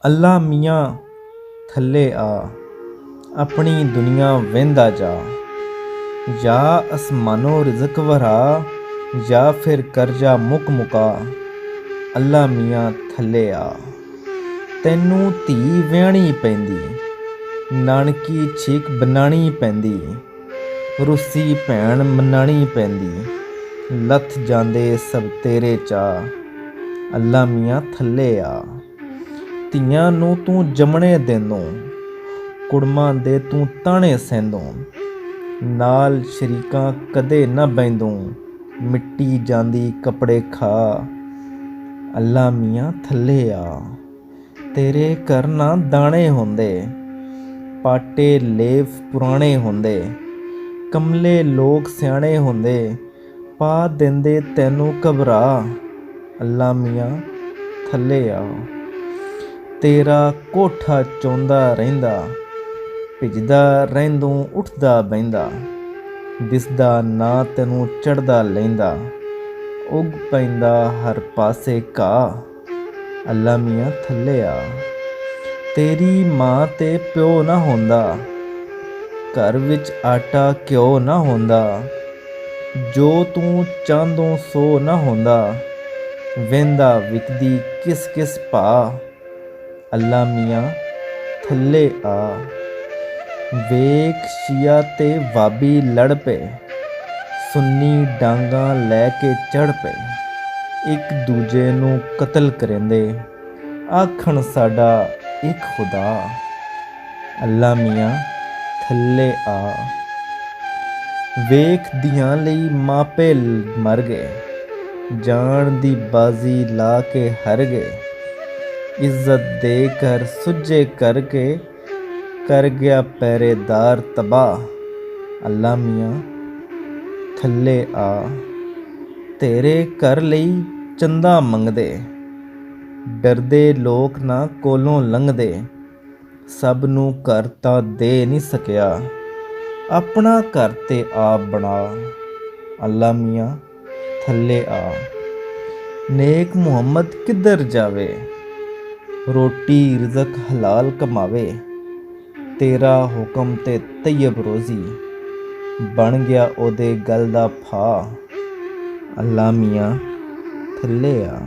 ਅੱਲਾ ਮੀਆਂ ਥੱਲੇ ਆ, ਆਪਣੀ ਦੁਨੀਆ ਵਹਿੰਦਾ ਜਾ। ਜਾਂ ਅਸਮਾਨੋਂ ਰਿਜ਼ਕ ਵਰਾ, ਜਾਂ ਫਿਰ ਕਰਜ਼ਾ ਮੁੱਕ ਮੁਕਾ। ਅੱਲਾ ਮੀਆਂ ਥੱਲੇ ਆ। ਤੈਨੂੰ ਧੀ ਵਿਆਹਣੀ ਪੈਂਦੀ, ਨਾਨਕੀ ਛੀਕ ਬਣਾਉਣੀ ਪੈਂਦੀ, ਰੁੱਸੀ ਭੈਣ ਮਨਾਉਣੀ ਪੈਂਦੀ, ਲੱਥ ਜਾਂਦੇ ਸਭ ਤੇਰੇ ਚਾਅ। ਅੱਲਾ ਮੀਆਂ ਥੱਲੇ ਆ। ਧੀਆਂ ਨੂੰ ਤੂੰ ਜੰਮਣੇ ਦੇਂਦੋਂ, ਕੁੜਮਾਂ ਦੇ ਤੂੰ ਤਾਣੇ ਸਹਿੰਦੋਂ, ਨਾਲ ਸ਼ਰੀਕਾਂ ਕਦੇ ਨਾ ਬਹਿੰਦੋਂ, ਮਿੱਟੀ ਜਾਂਦੀ ਕੱਪੜੇ ਖਾ। ਅੱਲਾ ਮੀਆਂ ਥੱਲੇ ਆ। ਤੇਰੇ ਘਰ ਨਾ ਦਾਣੇ ਹੁੰਦੇ, ਪਾਟੇ ਲੇਫ ਪੁਰਾਣੇ ਹੁੰਦੇ, ਕਮਲੇ ਲੋਕ ਸਿਆਣੇ ਹੁੰਦੇ, ਪਾ ਦਿੰਦੇ ਤੈਨੂੰ ਘਬਰਾ। ਅੱਲਾ ਮੀਆਂ ਥੱਲੇ ਆ। ਤੇਰਾ ਕੋਠਾ ਚੋਂਦਾ ਰਹਿੰਦਾ, ਭਿੱਜਦਾ ਰਹਿੰਦੋਂ ਉੱਠਦਾ ਬਹਿੰਦਾ, ਦਿਸਦਾ ਨਾ ਤੈਨੂੰ ਚੜ੍ਹਦਾ ਲਹਿੰਦਾ, ਉੱਗ ਪੈਂਦਾ ਹਰ ਪਾਸੇ ਘਾਹ। ਅੱਲਾ ਮੀਆਂ ਥੱਲੇ ਆ। ਤੇਰੀ ਮਾਂ ਤੇ ਪਿਓ ਨਾ ਹੁੰਦਾ, ਘਰ ਵਿੱਚ ਆਟਾ ਘਿਓ ਨਾ ਹੁੰਦਾ, ਜੋ ਤੂੰ ਚਾਹੁੰਦੋਂ ਸੋ ਨਾ ਹੁੰਦਾ, ਵਹਿੰਦਾ ਵਿਕਦੀ ਕਿਸ ਕਿਸ ਭਾ। ਅੱਲਾ ਮੀਆਂ ਥੱਲੇ ਆ। ਵੇਖ ਸ਼ੀਆ ਤੇ ਵਾਬੀ ਲੜ ਪਏ, ਸੁੰਨੀ ਡਾਂਗਾਂ ਲੈ ਕੇ ਚੜ੍ਹ ਪਏ, ਇੱਕ ਦੂਜੇ ਨੂੰ ਕਤਲ ਕਰੇਂਦੇ, ਆਖਣ ਸਾਡਾ ਇੱਕ ਖੁਦਾ। ਅੱਲਾ ਮੀਆਂ ਥੱਲੇ ਆ। ਵੇਖ ਧੀਆਂ ਲਈ ਮਾਪੇ ਮਰ ਗਏ, ਜਾਣ ਦੀ ਬਾਜ਼ੀ ਲਾ ਕੇ ਹਾਰ ਗਏ, ਇੱਜ਼ਤ ਦੇ ਕਰ ਸੁੱਜੇ ਕਰਕੇ, ਕਰ ਗਿਆ ਪਹਿਰੇਦਾਰ ਤਬਾਹ। ਅੱਲਾ ਮੀਆਂ ਥੱਲੇ ਆ। ਤੇਰੇ ਘਰ ਲਈ ਚੰਦਾ ਮੰਗਦੇ, ਡਰਦੇ ਲੋਕ ਨਾ ਕੋਲੋਂ ਲੰਘਦੇ, ਸਭ ਨੂੰ ਘਰ ਤਾਂ ਦੇ ਨਹੀਂ ਸਕਿਆ, ਆਪਣਾ ਘਰ ਤੇ ਆਪ ਬਣਾ। ਅੱਲਾ ਮੀਆਂ ਥੱਲੇ ਆ। ਨੇਕ ਮੁਹੰਮਦ ਕਿੱਧਰ ਜਾਵੇ, ਰੋਟੀ ਰਿਜ਼ਕ ਹਲਾਲ ਕਮਾਵੇ, ਤੇਰਾ ਹੁਕਮ ਤੇ ਤੈਯਬ ਰੋਜ਼ੀ, ਬਣ ਗਿਆ ਉਹਦੇ ਗਲ ਦਾ ਫਾਹ। ਅੱਲਾ ਮੀਆਂ ਥੱਲੇ ਆ।